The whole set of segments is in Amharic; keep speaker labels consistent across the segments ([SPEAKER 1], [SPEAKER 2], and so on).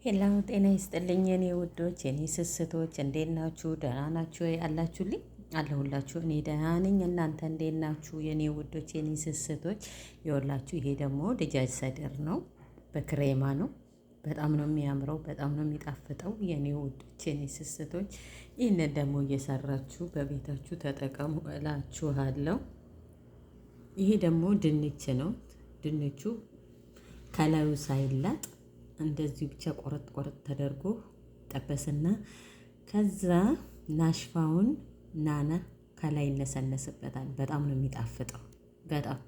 [SPEAKER 1] ሄሎ ጤና ይስጥልኝ የኔ ውዶች የኔ ስስቶች እንዴት ናችሁ? ደህና ናችሁ ወይ? አላችሁልኝ አለሁላችሁ። እኔ ደህና ነኝ። እናንተ እንዴት ናችሁ የኔ ውዶች የኔ ስስቶች? ይኸውላችሁ ይሄ ደግሞ ድጃጅ ሰደር ነው፣ በክሬማ ነው። በጣም ነው የሚያምረው፣ በጣም ነው የሚጣፍጠው የኔ ውዶች የኔ ስስቶች። ይህንን ደግሞ እየሰራችሁ በቤታችሁ ተጠቀሙ እላችኋለሁ። ይሄ ደግሞ ድንች ነው። ድንቹ ከላዩ ሳይላጥ እንደዚህ ብቻ ቆረጥ ቆረጥ ተደርጎ ጠበስና ከዛ ናሽፋውን ናና ከላይ ይነሰነስበታል። በጣም ነው የሚጣፍጠው በጣም።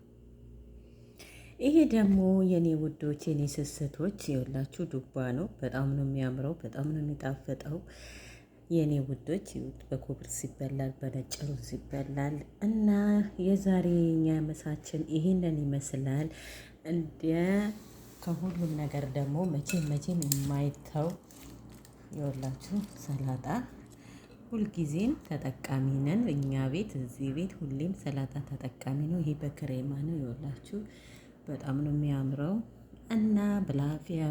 [SPEAKER 1] ይሄ ደግሞ የኔ ውዶች የኔ ስስቶች ይኸውላችሁ ዱባ ነው። በጣም ነው የሚያምረው፣ በጣም ነው የሚጣፍጠው የኔ ውዶች። በኮብልስ ይበላል፣ በነጭ ሩዝ ይበላል። እና የዛሬ እኛ ምሳችን ይሄንን ይመስላል። እንደ ከሁሉም ነገር ደግሞ መቼም የማይተው የወላችሁ ሰላጣ ሁልጊዜም ተጠቃሚ ነን እኛ ቤት፣ እዚህ ቤት ሁሌም ሰላጣ ተጠቃሚ ነው። ይሄ በክሬማ ነው የወላችሁ በጣም ነው የሚያምረው። እና ብላፊያ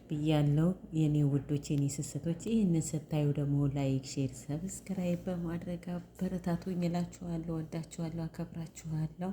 [SPEAKER 1] ብያለው የኔ ውዶች የኔ ስስቶች። ይህንን ስታዩ ደግሞ ላይክ፣ ሼር፣ ሰብስክራይብ በማድረግ አበረታቱኝ እላችኋለሁ። ወዳችኋለሁ፣ አከብራችኋለሁ።